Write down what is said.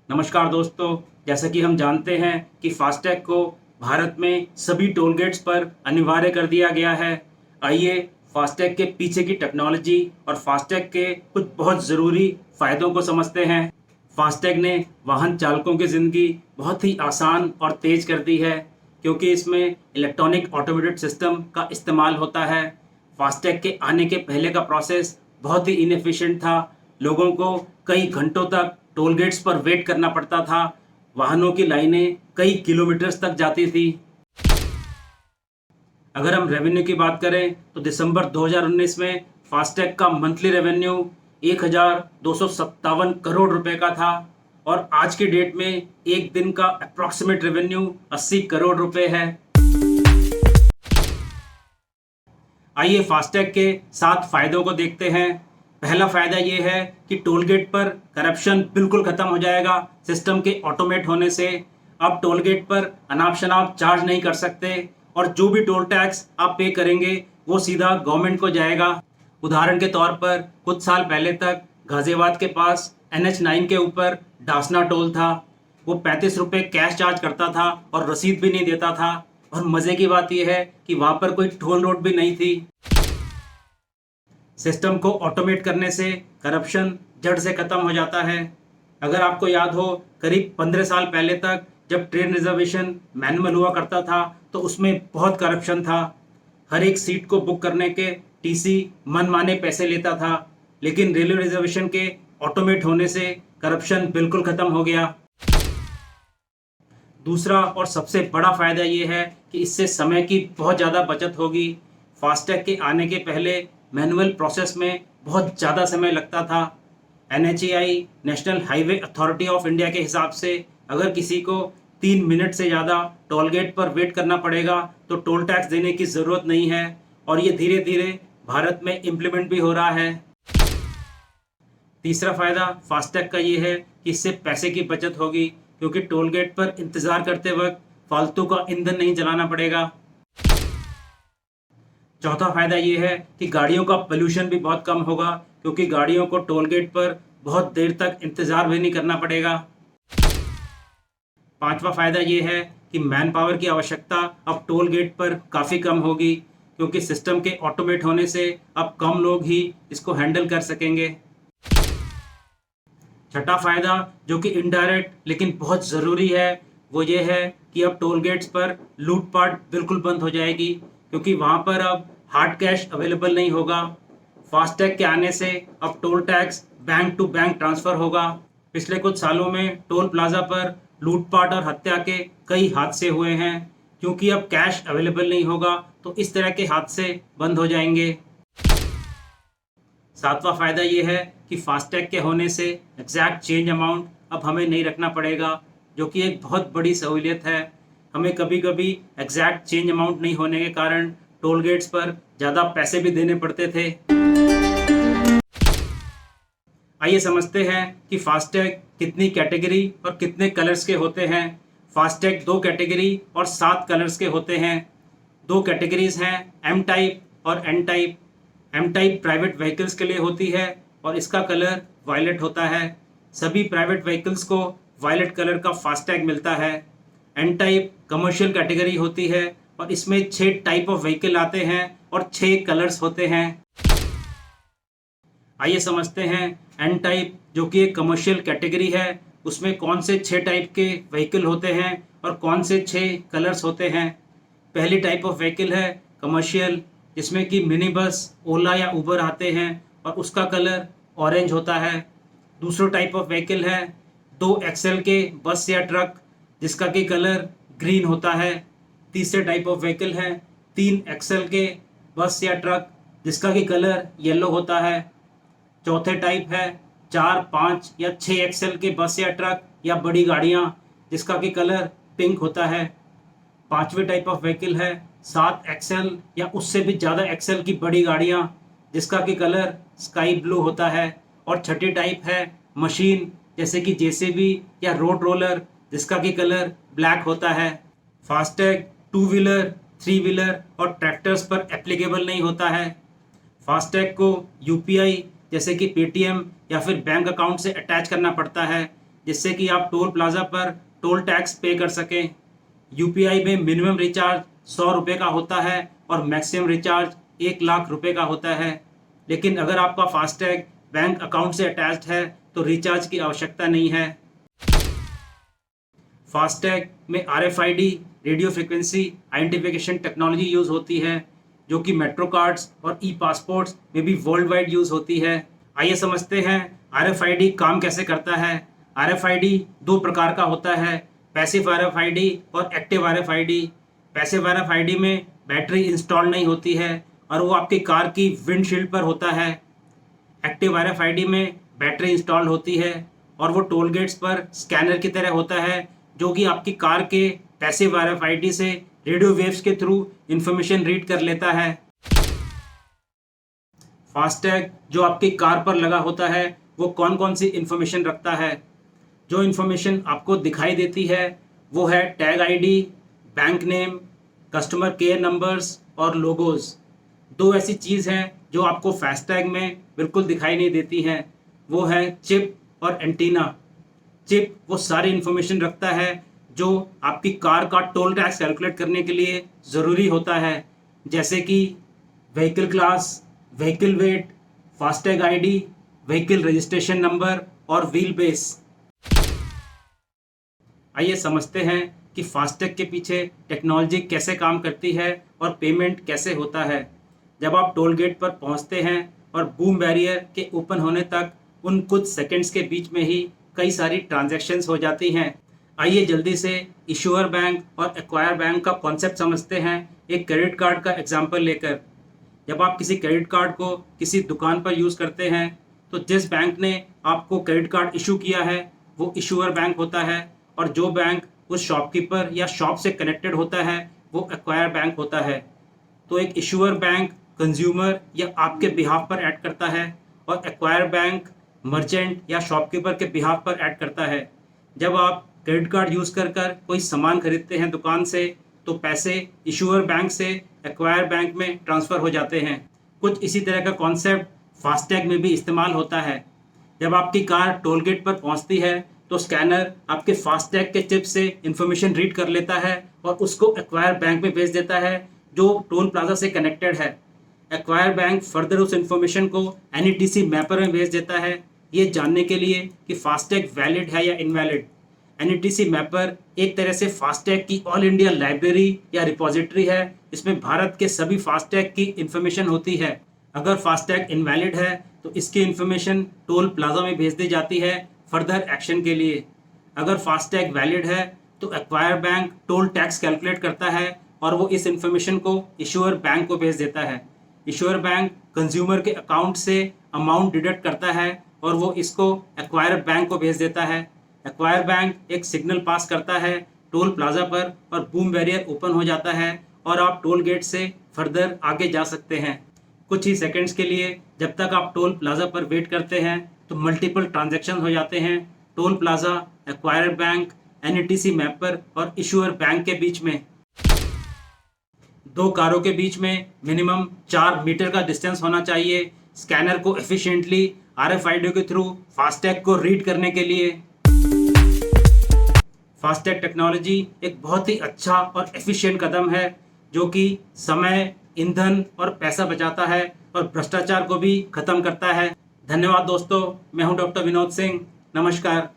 नमस्कार दोस्तों। जैसा कि हम जानते हैं कि फास्टैग को भारत में सभी टोल गेट्स पर अनिवार्य कर दिया गया है। आइए फास्टैग के पीछे की टेक्नोलॉजी और फास्टैग के कुछ बहुत ज़रूरी फ़ायदों को समझते हैं। फास्टैग ने वाहन चालकों की ज़िंदगी बहुत ही आसान और तेज़ कर दी है, क्योंकि इसमें इलेक्ट्रॉनिक ऑटोमेटेड सिस्टम का इस्तेमाल होता है। फास्टैग के आने के पहले का प्रोसेस बहुत ही इनएफिशिएंट था। लोगों को कई घंटों तक टोल गेट्स पर वेट करना पड़ता था। वाहनों की लाइनें कई किलोमीटर्स तक जाती थी। अगर हम रेवेन्यू की बात करें तो दिसंबर 2019 में फास्टैग का मंथली रेवेन्यू 1257 करोड़ रुपए का था, और आज की डेट में एक दिन का अप्रॉक्सीमेट रेवेन्यू 80 करोड़ रुपए है। आइए फास्टैग के 7 फायदों को देखते हैं। पहला फायदा ये है कि टोल गेट पर करप्शन बिल्कुल खत्म हो जाएगा। सिस्टम के ऑटोमेट होने से अब टोल गेट पर अनाप शनाप चार्ज नहीं कर सकते, और जो भी टोल टैक्स आप पे करेंगे वो सीधा गवर्नमेंट को जाएगा। उदाहरण के तौर पर कुछ साल पहले तक गाजियाबाद के पास NH9 के ऊपर डासना टोल था। वो 35 रुपये कैश चार्ज करता था और रसीद भी नहीं देता था। और मज़े की बात यह है कि वहाँ पर कोई टोल रोड भी नहीं थी। सिस्टम को ऑटोमेट करने से करप्शन जड़ से खत्म हो जाता है। अगर आपको याद हो, करीब 15 साल पहले तक जब ट्रेन रिजर्वेशन मैनुअल हुआ करता था तो उसमें बहुत करप्शन था। हर एक सीट को बुक करने के टीसी मनमाने पैसे लेता था, लेकिन रेलवे रिजर्वेशन के ऑटोमेट होने से करप्शन बिल्कुल खत्म हो गया। दूसरा और सबसे बड़ा फायदा ये है कि इससे समय की बहुत ज़्यादा बचत होगी। फास्टैग के आने के पहले मैनुअल प्रोसेस में बहुत ज़्यादा समय लगता था। NHAI national highway authority of India के हिसाब से अगर किसी को 3 मिनट से ज़्यादा टोल गेट पर वेट करना पड़ेगा तो टोल टैक्स देने की ज़रूरत नहीं है, और ये धीरे धीरे भारत में इम्प्लीमेंट भी हो रहा है। तीसरा फ़ायदा फास्टैग का ये है कि इससे पैसे की बचत होगी, क्योंकि टोल गेट पर इंतज़ार करते वक्त फालतू का ईंधन नहीं जलाना पड़ेगा। चौथा फायदा ये है कि गाड़ियों का पोल्यूशन भी बहुत कम होगा, क्योंकि गाड़ियों को टोल गेट पर बहुत देर तक इंतजार भी नहीं करना पड़ेगा। पांचवा फायदा ये है कि मैन पावर की आवश्यकता अब टोल गेट पर काफ़ी कम होगी, क्योंकि सिस्टम के ऑटोमेट होने से अब कम लोग ही इसको हैंडल कर सकेंगे। छठा फायदा, जो कि इनडायरेक्ट लेकिन बहुत ज़रूरी है, वो ये है कि अब टोल गेट्स पर लूटपाट बिल्कुल बंद हो जाएगी, क्योंकि वहाँ पर अब हार्ड कैश अवेलेबल नहीं होगा। फास्टैग के आने से अब toll tax bank to bank transfer होगा। पिछले कुछ सालों में टोल प्लाजा पर लूटपाट और हत्या के कई हादसे हुए हैं। क्योंकि अब कैश अवेलेबल नहीं होगा तो इस तरह के हादसे बंद हो जाएंगे। सातवां फायदा ये है कि फास्टैग के होने से एग्जैक्ट चेंज अमाउंट अब हमें नहीं रखना पड़ेगा, जो कि एक बहुत बड़ी सहूलियत है। हमें कभी कभी एग्जैक्ट चेंज अमाउंट नहीं होने के कारण टोल गेट्स पर ज़्यादा पैसे भी देने पड़ते थे। आइए समझते हैं कि फास्टैग कितनी कैटेगरी और कितने कलर्स के होते हैं। फास्टैग 2 कैटेगरी और 7 कलर्स के होते हैं। 2 कैटेगरीज हैं, एम टाइप और N type. M type private vehicles के लिए होती है और इसका कलर वायलेट होता है। सभी प्राइवेट व्हीकल्स को वायलेट कलर का फास्टैग मिलता है। एन टाइप कमर्शियल कैटेगरी होती है और इसमें 6 टाइप ऑफ व्हीकल आते हैं और 6 कलर्स होते हैं। आइए समझते हैं एन टाइप, जो कि एक कमर्शियल कैटेगरी है, उसमें कौन से 6 टाइप के व्हीकल होते हैं और कौन से 6 कलर्स होते हैं। पहली टाइप ऑफ व्हीकल है कमर्शियल, जिसमें कि मिनी बस, ओला या उबर आते हैं और उसका कलर ऑरेंज होता है। दूसरा टाइप ऑफ व्हीकल है 2 एक्सेल के बस या ट्रक, जिसका कि कलर ग्रीन होता है। तीसरे टाइप ऑफ व्हीकल है 3 एक्सेल के बस या ट्रक, जिसका कि कलर येलो होता है। चौथे टाइप है 4, 5 या 6 एक्सेल के बस या ट्रक या बड़ी गाड़ियाँ, जिसका कि कलर पिंक होता है। पांचवें टाइप ऑफ व्हीकल है 7 एक्सेल या उससे भी ज़्यादा एक्सेल की बड़ी गाड़ियाँ, जिसका कि कलर स्काई ब्लू होता है। और छठी टाइप है मशीन, जैसे कि जेसीबी या रोड रोलर, जिसका कि कलर ब्लैक होता है। फास्टैग 2 व्हीलर, 3 व्हीलर और ट्रैक्टर्स पर एप्लीकेबल नहीं होता है। फास्टैग को यूपीआई जैसे कि पेटीएम या फिर बैंक अकाउंट से अटैच करना पड़ता है, जिससे कि आप टोल प्लाज़ा पर टोल टैक्स पे कर सकें। यूपीआई में मिनिमम रिचार्ज 100 रुपये का होता है और मैक्सिमम रिचार्ज 1 लाख रुपये का होता है। लेकिन अगर आपका फास्टैग बैंक अकाउंट से अटैच्ड है तो रिचार्ज की आवश्यकता नहीं है। फास्टैग में RFID radio frequency identification technology use होती है, जो कि मेट्रो कार्ड्स और ई पासपोर्ट्स में भी वर्ल्ड वाइड यूज़ होती है। आइए समझते हैं RFID काम कैसे करता है। RFID दो प्रकार का होता है, पैसिव RFID और एक्टिव RFID। पैसिव RFID में बैटरी इंस्टॉल नहीं होती है और वो आपकी कार की विंडशील्ड पर होता है। एक्टिव RFID में बैटरी इंस्टॉल होती है और वो टोल गेट्स पर स्कैनर की तरह होता है, जो कि आपकी कार के पैसिव RFID से रेडियो वेव्स के थ्रू इंफॉर्मेशन रीड कर लेता है। फास्टैग जो आपकी कार पर लगा होता है वो कौन कौन सी इंफॉर्मेशन रखता है। जो इंफॉर्मेशन आपको दिखाई देती है वो है tag ID, bank name, customer care numbers और लोगोज। दो ऐसी चीज़ हैं जो आपको फास्टैग में बिल्कुल दिखाई नहीं देती हैं, वो है चिप और एंटीना। चिप वो सारी इंफॉर्मेशन रखता है जो आपकी कार का टोल टैक्स कैलकुलेट करने के लिए ज़रूरी होता है, जैसे कि vehicle class, vehicle wait, FASTag ID, vehicle registration number और व्हील बेस। आइए समझते हैं कि फास्टैग के पीछे टेक्नोलॉजी कैसे काम करती है और पेमेंट कैसे होता है। जब आप टोल गेट पर पहुंचते हैं और बूम बैरियर के ओपन होने तक उन कुछ सेकंड्स के बीच में ही कई सारी ट्रांजैक्शंस हो जाती हैं। आइए जल्दी से इशूअर बैंक और एक्वायर बैंक का कॉन्सेप्ट समझते हैं एक क्रेडिट कार्ड का एग्जांपल लेकर। जब आप किसी क्रेडिट कार्ड को किसी दुकान पर यूज़ करते हैं तो जिस बैंक ने आपको क्रेडिट कार्ड इशू किया है वो इशूअर बैंक होता है, और जो बैंक उस शॉपकीपर या शॉप से कनेक्टेड होता है वो एक्वायर बैंक होता है। तो एक इशूअर बैंक कंज्यूमर या आपके बिहाफ पर ऐड करता है और एक्वायर बैंक मर्चेंट या शॉपकीपर के बिहाफ पर ऐड करता है। जब आप क्रेडिट कार्ड यूज़ कर कोई सामान खरीदते हैं दुकान से तो पैसे इशूअर बैंक से एक्वायर बैंक में ट्रांसफ़र हो जाते हैं। कुछ इसी तरह का कॉन्सेप्ट फास्टैग में भी इस्तेमाल होता है। जब आपकी कार टोल गेट पर पहुंचती है तो स्कैनर आपके फास्टैग के चिप से इंफॉर्मेशन रीड कर लेता है और उसको एक्वायर बैंक में भेज देता है जो टोल प्लाजा से कनेक्टेड है। एक्वायर बैंक फर्दर उस इंफॉर्मेशन को NETC मैपर में भेज देता है, ये जानने के लिए कि फास्टैग वैलिड है या इनवैलिड। NETC मैपर एक तरह से फास्टैग की ऑल इंडिया लाइब्रेरी या रिपोजिटरी है, इसमें भारत के सभी फास्टैग की इंफॉर्मेशन होती है। अगर फास्टैग इनवैलिड है तो इसकी इंफॉर्मेशन टोल प्लाजा में भेज दी जाती है फर्दर एक्शन के लिए। अगर फास्टैग वैलिड है तो acquire bank toll tax calculate करता है और वो इस इंफॉर्मेशन को इशूअर बैंक को भेज देता है। इशूअर बैंक कंज्यूमर के अकाउंट से अमाउंट डिडक्ट करता है और वो इसको एक्वायर बैंक को भेज देता है। एक्वायर बैंक एक सिग्नल पास करता है टोल प्लाजा पर और बूम बैरियर ओपन हो जाता है और आप टोल गेट से फर्दर आगे जा सकते हैं। कुछ ही सेकंड्स के लिए जब तक आप टोल प्लाजा पर वेट करते हैं तो मल्टीपल ट्रांजैक्शन हो जाते हैं toll plaza, acquire bank, NETC mapper और इशूअर बैंक के बीच में। दो कारों के बीच में मिनिमम 4 मीटर का डिस्टेंस होना चाहिए स्कैनर को एफिशिएंटली RFID के थ्रू फास्टैग को रीड करने के लिए। फास्टैग टेक्नोलॉजी एक बहुत ही अच्छा और एफिशिएंट कदम है जो कि समय, ईंधन और पैसा बचाता है और भ्रष्टाचार को भी खत्म करता है। धन्यवाद दोस्तों, मैं हूं डॉक्टर विनोद सिंह। नमस्कार।